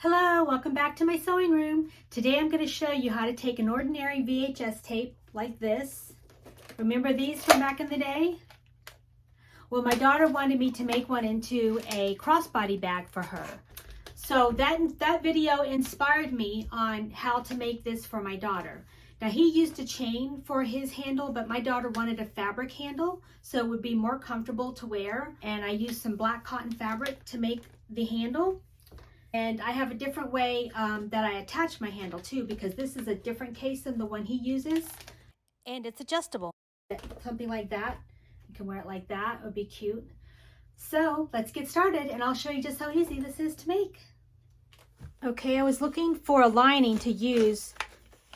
Hello, welcome back to my sewing room. Today I'm going to show you how to take an ordinary VHS tape like this. Remember these from back in the day? Well, my daughter wanted me to make one into a crossbody bag for her. So that video inspired me on how to make this for my daughter. Now he used a chain for his handle, but my daughter wanted a fabric handle so it would be more comfortable to wear. And I used some black cotton fabric to make the handle. And I have a different way that I attach my handle too, because this is a different case than the one he uses. And it's adjustable. Something like that. You can wear it like that. It would be cute. So let's get started and I'll show you just how easy this is to make. Okay, I was looking for a lining to use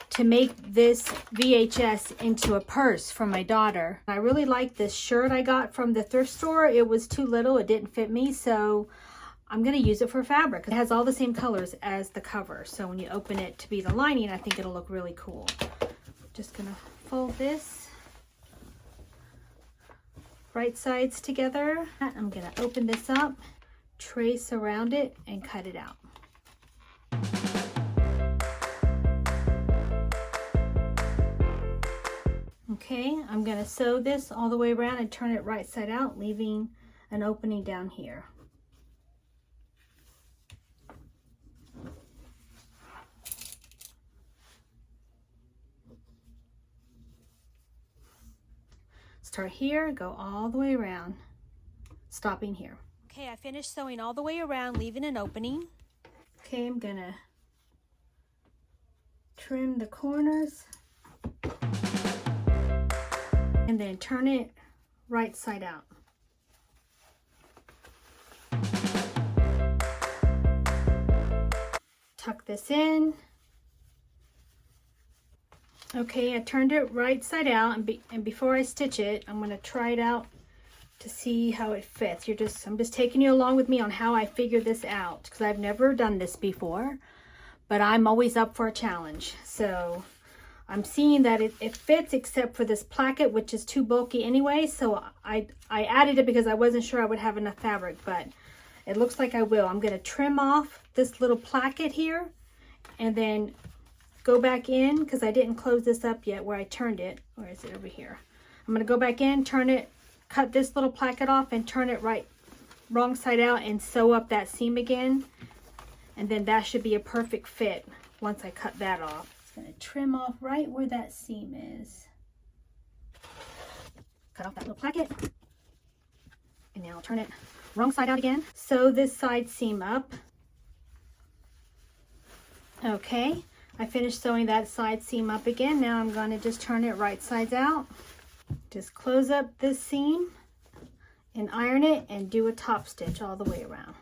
to make this VHS into a purse for my daughter. I really like this shirt I got from the thrift store. It was too little. It didn't fit me, so I'm going to use it for fabric. It has all the same colors as the cover, so when you open it to be the lining, I think it'll look really cool. Just going to fold this right sides together. I'm going to open this up, trace around it, and cut it out. Okay, I'm going to sew this all the way around and turn it right side out, leaving an opening down here. Start here, go all the way around, stopping here. Okay, I finished sewing all the way around, leaving an opening. Okay, I'm gonna trim the corners and then turn it right side out. Tuck this in. Okay, I turned it right side out, and before I stitch it, I'm going to try it out to see how it fits. I'm just taking you along with me on how I figure this out, because I've never done this before, but I'm always up for a challenge. So I'm seeing that it fits, except for this placket, which is too bulky anyway, so I added it because I wasn't sure I would have enough fabric, but it looks like I will. I'm going to trim off this little placket here, and then go back in, because I didn't close this up yet where I turned it. Where is it? Over here. I'm going to go back in, turn it, cut this little placket off, and turn it wrong side out and sew up that seam again. And then that should be a perfect fit once I cut that off. Just going to trim off right where that seam is. Cut off that little placket. And now I'll turn it wrong side out again. Sew this side seam up. Okay. I finished sewing that side seam up again. Now I'm going to just turn it right sides out. Just close up this seam and iron it and do a top stitch all the way around.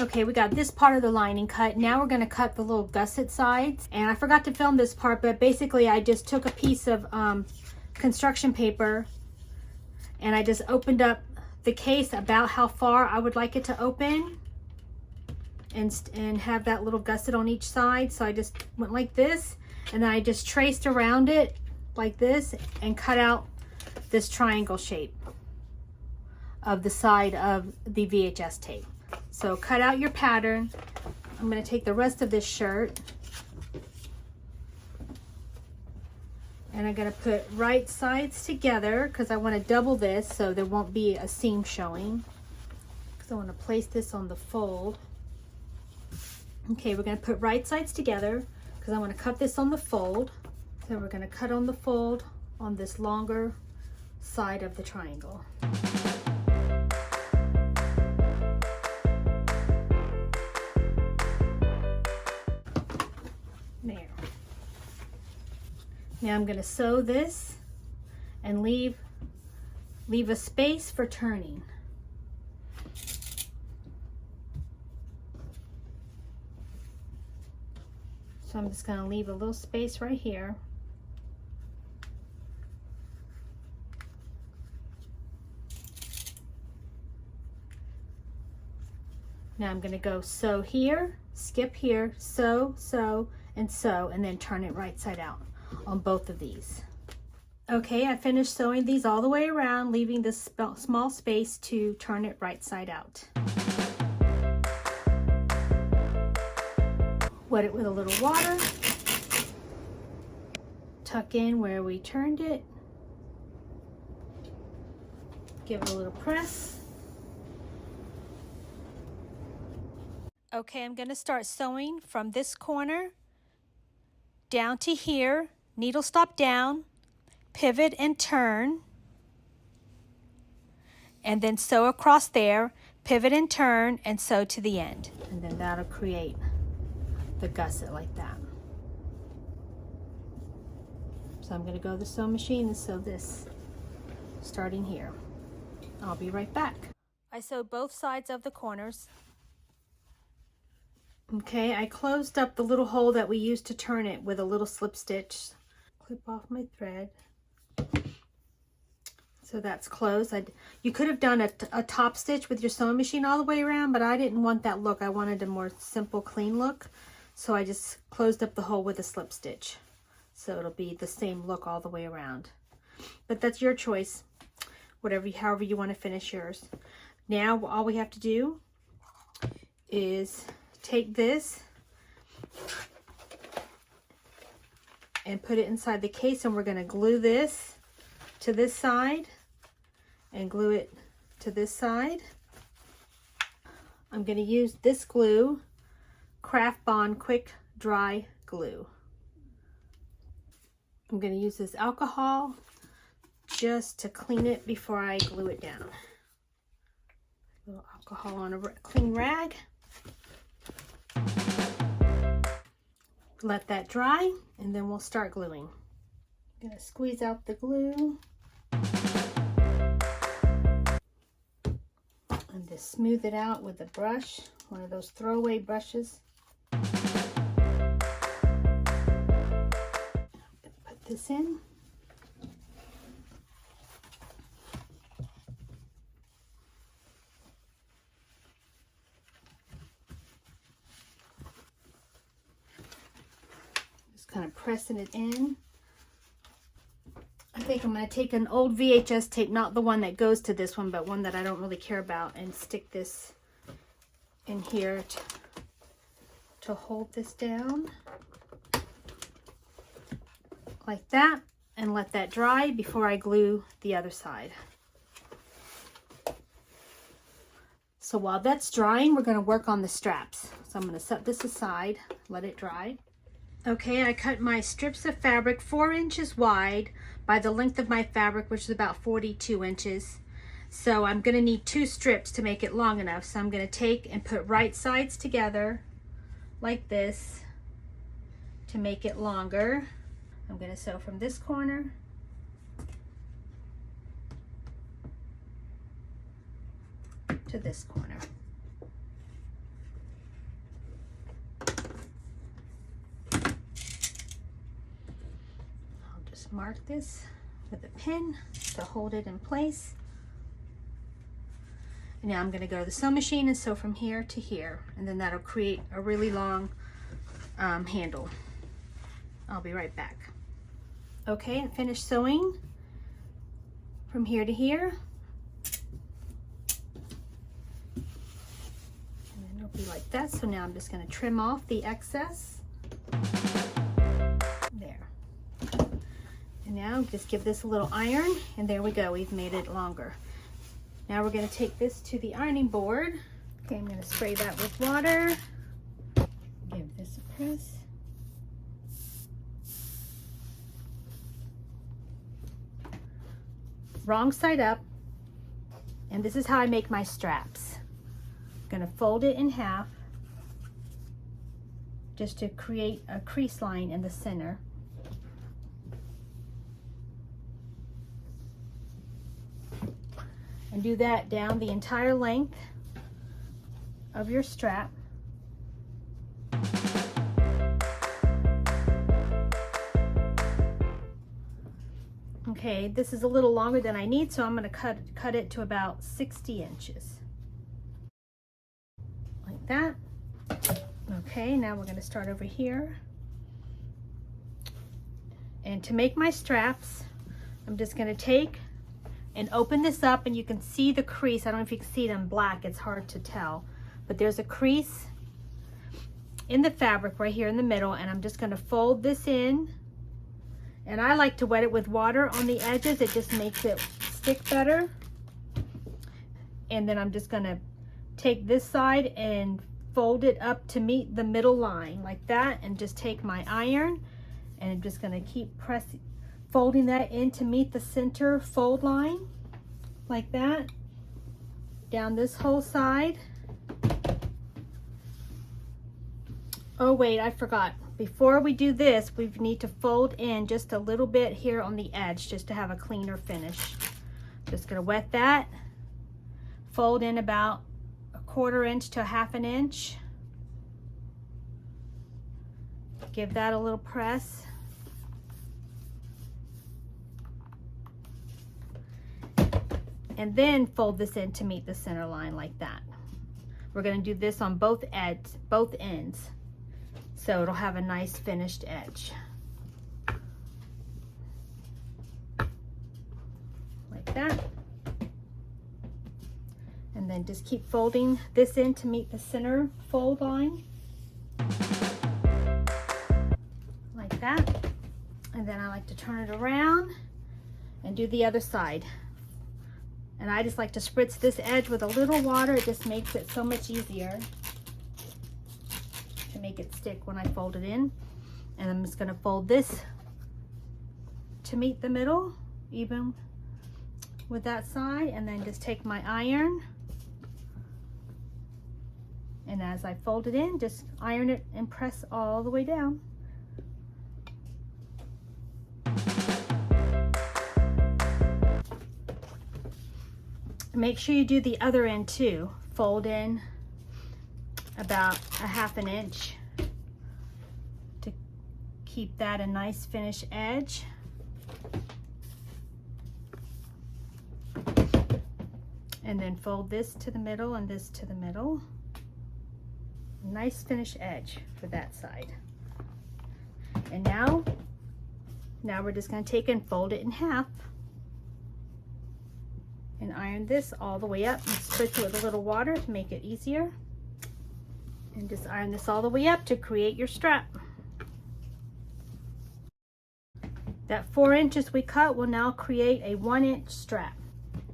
Okay, we got this part of the lining cut. Now we're going to cut the little gusset sides. And I forgot to film this part, but basically I just took a piece of construction paper and I just opened up the case about how far I would like it to open. And have that little gusset on each side. So I just went like this, and then I just traced around it like this and cut out this triangle shape of the side of the VHS tape. So cut out your pattern. I'm going to take the rest of this shirt and I'm going to put right sides together, because I want to double this so there won't be a seam showing, because I want to place this on the fold. Okay, we're going to put right sides together because I want to cut this on the fold. So we're going to cut on the fold on this longer side of the triangle. There. Now I'm going to sew this and leave a space for turning. So I'm just going to leave a little space right here. Now I'm going to go sew here, skip here, sew, sew, and sew, and then turn it right side out on both of these. Okay, I finished sewing these all the way around, leaving this small space to turn it right side out. Wet it with a little water. Tuck in where we turned it. Give it a little press. Okay, I'm going to start sewing from this corner down to here. Needle stop down, pivot and turn, and then sew across there, pivot and turn, and sew to the end. And then that'll create the gusset like that. So I'm going to go to the sewing machine and sew this, starting here. I'll be right back. I sewed both sides of the corners. Okay, I closed up the little hole that we used to turn it with a little slip stitch. Clip off my thread. So that's closed. You could have done a top stitch with your sewing machine all the way around, but I didn't want that look. I wanted a more simple, clean look. So I just closed up the hole with a slip stitch. So it'll be the same look all the way around. But that's your choice. However you want to finish yours. Now all we have to do is take this and put it inside the case, and we're going to glue this to this side and glue it to this side. I'm going to use this glue, Craft Bond Quick Dry Glue. I'm going to use this alcohol just to clean it before I glue it down. A little alcohol on a clean rag. Let that dry, and then we'll start gluing. I'm going to squeeze out the glue and just smooth it out with a brush, one of those throwaway brushes. Put this in. Kind of pressing it in. I think I'm going to take an old VHS tape, not the one that goes to this one, but one that I don't really care about, and stick this in here to hold this down like that, and let that dry before I glue the other side. So while that's drying, we're going to work on the straps. So I'm going to set this aside, let it dry. Okay, I cut my strips of fabric 4 inches wide by the length of my fabric, which is about 42 inches. So I'm going to need 2 strips to make it long enough. So I'm going to take and put right sides together like this to make it longer. I'm going to sew from this corner to this corner. Mark this with a pin to hold it in place. And now I'm going to go to the sewing machine and sew from here to here, and then that'll create a really long handle. I'll be right back. Okay, I finished sewing from here to here, and then it'll be like that. So now I'm just going to trim off the excess. Now just give this a little iron, and there we go, we've made it longer. Now we're going to take this to the ironing board. Okay, I'm going to spray that with water. Give this a press. Wrong side up, and this is how I make my straps. I'm going to fold it in half just to create a crease line in the center. And do that down the entire length of your strap. Okay, this is a little longer than I need, so I'm going to cut it to about 60 inches. Like that. Okay, now we're going to start over here. And to make my straps, I'm just going to take and open this up, and you can see the crease. I don't know if you can see it in black, it's hard to tell, but there's a crease, in the fabric right here in the middle, and I'm just going to fold this in. And I like to wet it with water on the edges. It just makes it stick better. And then I'm just going to take this side and fold it up to meet the middle line like that, and just take my iron and I'm just going to keep folding that in to meet the center fold line like that down this whole side. Oh wait, I forgot. Before we do this, we need to fold in just a little bit here on the edge just to have a cleaner finish. Just going to wet that, fold in about 1/4 inch to 1/2 inch. Give that a little press. And then fold this in to meet the center line like that. We're going to do this on both ends. So it'll have a nice finished edge. Like that. And then just keep folding this in to meet the center fold line. Like that. And then I like to turn it around and do the other side. And I just like to spritz this edge with a little water. It just makes it so much easier to make it stick when I fold it in. And I'm just going to fold this to meet the middle, even with that side, and then just take my iron. And as I fold it in, just iron it and press all the way down. Make sure you do the other end too. Fold in about 1/2 inch to keep that a nice finish edge. And then fold this to the middle and this to the middle. Nice finish edge for that side. And now we're just going to take and fold it in half. And iron this all the way up and spritz it with a little water to make it easier. And just iron this all the way up to create your strap. That 4 inches we cut will now create a 1-inch strap.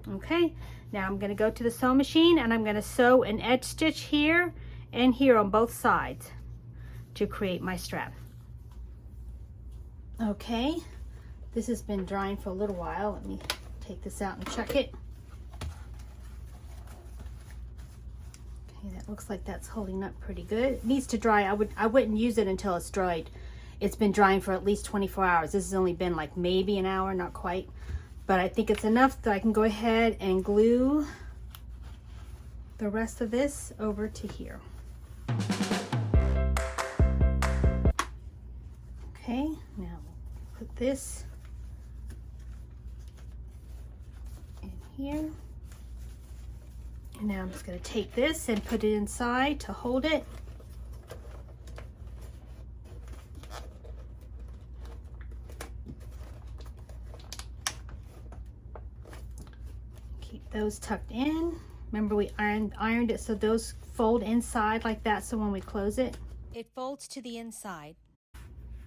Okay, now I'm going to go to the sewing machine and I'm going to sew an edge stitch here and here on both sides to create my strap. Okay, this has been drying for a little while. Let me take this out and check it. Okay, that looks like that's holding up pretty good. It needs to dry. I wouldn't use it until it's dried. It's been drying for at least 24 hours. This has only been like maybe an hour, not quite. But I think it's enough that I can go ahead and glue the rest of this over to here. Okay, now we'll put this in here. And now I'm just going to take this and put it inside to hold it. Keep those tucked in. Remember we ironed it so those fold inside like that, so when we close it, it folds to the inside.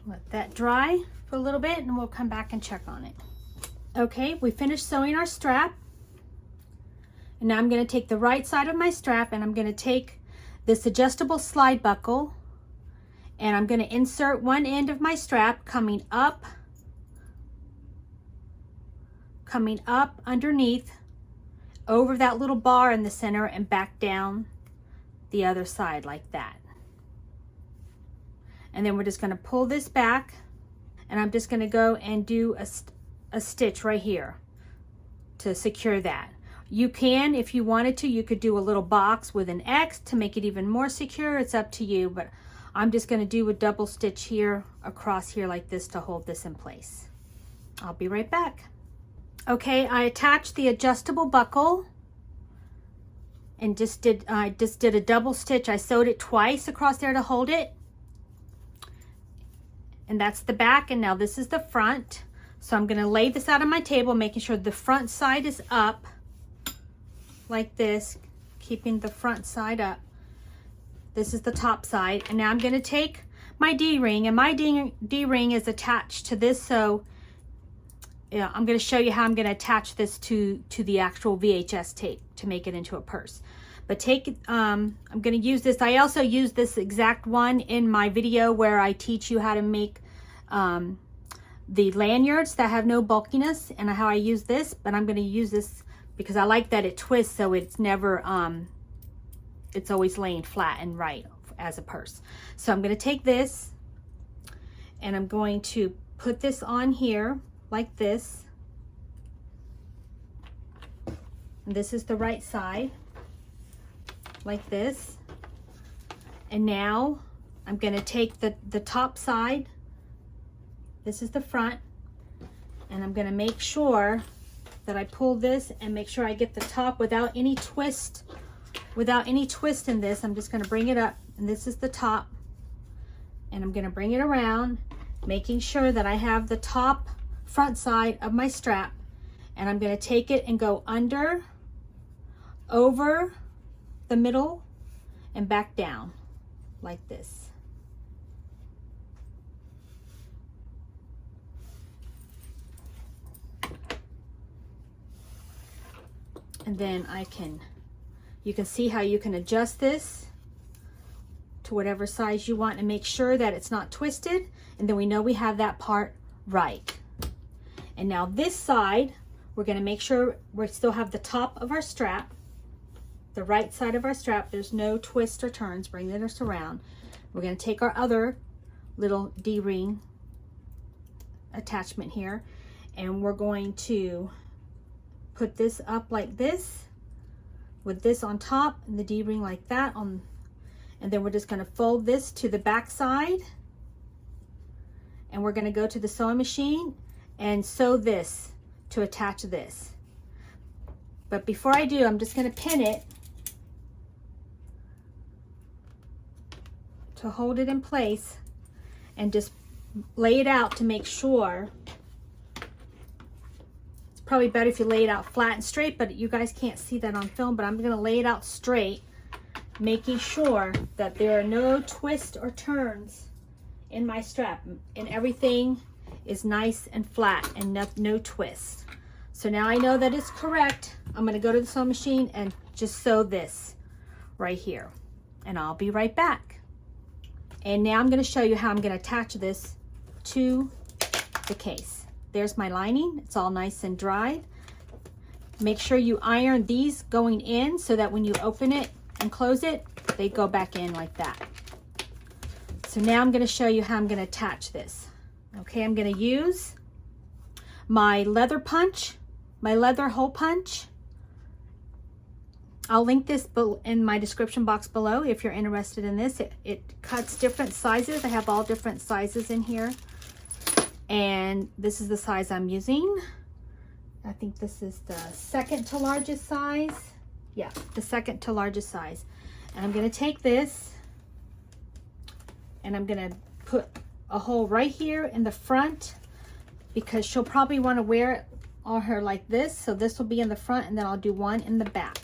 Let that dry for a little bit and we'll come back and check on it. Okay, we finished sewing our strap. And now I'm going to take the right side of my strap and I'm going to take this adjustable slide buckle and I'm going to insert one end of my strap coming up underneath over that little bar in the center and back down the other side like that. And then we're just going to pull this back and I'm just going to go and do a stitch right here to secure that. You can, if you wanted to, you could do a little box with an X to make it even more secure. It's up to you, but I'm just going to do a double stitch here across here like this to hold this in place. I'll be right back. Okay, I attached the adjustable buckle and I just did a double stitch. I sewed it twice across there to hold it. And that's the back, and now this is the front. So I'm going to lay this out on my table, making sure the front side is up like this, keeping the front side up. This is the top side. And now I'm going to take my D-ring, and my D-ring is attached to this. So yeah, I'm going to show you how I'm going to attach this to the actual VHS tape to make it into a purse. But take, I'm going to use this. I also use this exact one in my video where I teach you how to make the lanyards that have no bulkiness, and how I use this. But I'm going to use this because I like that it twists, so it's never, it's always laying flat and right as a purse. So I'm going to take this and I'm going to put this on here like this. And this is the right side, like this. And now I'm going to take the top side. This is the front, and I'm going to make sure that I pull this and make sure I get the top without any twist. Without any twist in this, I'm just going to bring it up, and this is the top, and I'm going to bring it around, making sure that I have the top front side of my strap, and I'm going to take it and go under, over the middle, and back down like this. And then you can see how you can adjust this to whatever size you want and make sure that it's not twisted. And then we know we have that part right. And now this side, we're going to make sure we still have the top of our strap, the right side of our strap. There's no twists or turns, bringing us around. We're going to take our other little D-ring attachment here, and we're going to put this up like this with this on top and the D-ring like that on, and then we're just going to fold this to the back side, and we're going to go to the sewing machine and sew this to attach this. But before I do, I'm just going to pin it to hold it in place and just lay it out to make sure. Probably better if you lay it out flat and straight, but you guys can't see that on film. But I'm going to lay it out straight, making sure that there are no twists or turns in my strap, and everything is nice and flat and no twists. So now I know that it's correct. I'm going to go to the sewing machine and just sew this right here, and I'll be right back. And now I'm going to show you how I'm going to attach this to the case. There's my lining. It's all nice and dried. Make sure you iron these going in so that when you open it and close it, they go back in like that. So now I'm going to show you how I'm going to attach this. Okay, I'm going to use my leather punch, my leather hole punch. I'll link this in my description box below if you're interested in this. It cuts different sizes. I have all different sizes in here. And this is the size I'm using. I think this is the second to largest size. Yeah, the second to largest size. And I'm going to take this and I'm going to put a hole right here in the front, because she'll probably want to wear it on her like this. So this will be in the front, and then I'll do one in the back.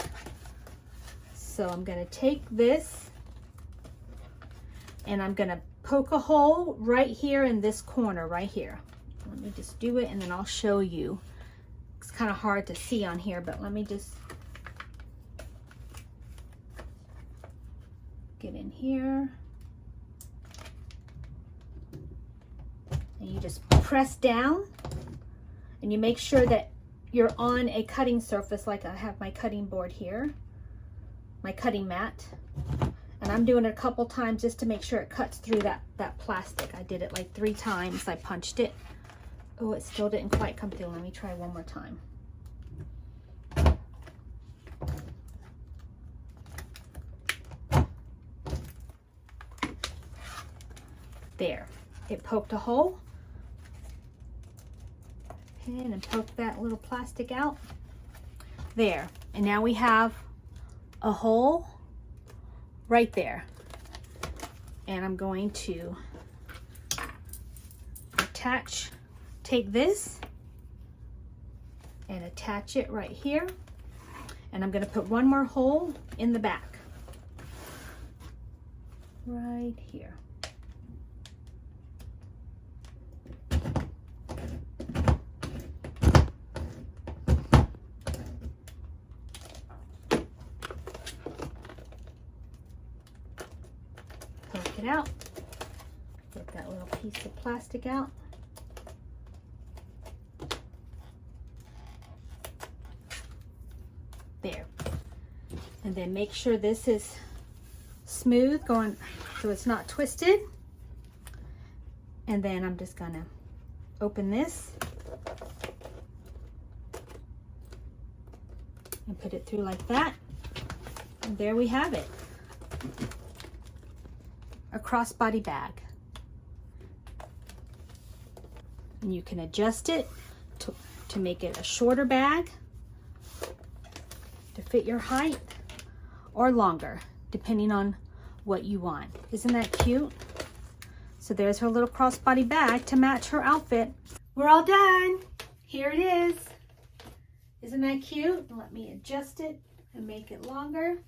So I'm going to take this and I'm going to poke a hole right here in this corner right here. Let me just do it and then I'll show you. It's kind of hard to see on here, but let me just get in here. And you just press down and you make sure that you're on a cutting surface, like I have my cutting board here, my cutting mat. And I'm doing it a couple times just to make sure it cuts through that plastic. I did it like 3 times. I punched it. Oh, it still didn't quite come through. Let me try one more time. There. It poked a hole. Pin and poke that little plastic out. There. And now we have a hole right there. And I'm going to take this and attach it right here. And I'm going to put one more hole in the back. right here. Take it out. Get that little piece of plastic out. There. And then make sure this is smooth, going so it's not twisted. And then I'm just gonna open this and put it through like that. And there we have it. A crossbody bag. And you can adjust it to make it a shorter bag to fit your height, or longer, depending on what you want. Isn't that cute? So there's her little crossbody bag to match her outfit. We're all done. Here it is. Isn't that cute? Let me adjust it and make it longer.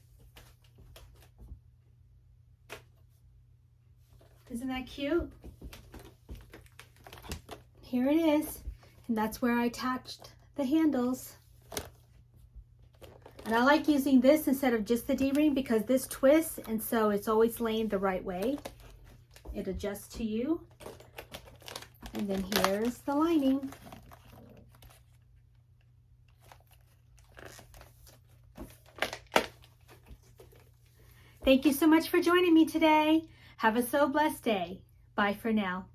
Isn't that cute? Here it is. And that's where I attached the handles. And I like using this instead of just the D-ring because this twists, and so it's always laying the right way. It adjusts to you. And then here's the lining. Thank you so much for joining me today. Have a so blessed day. Bye for now.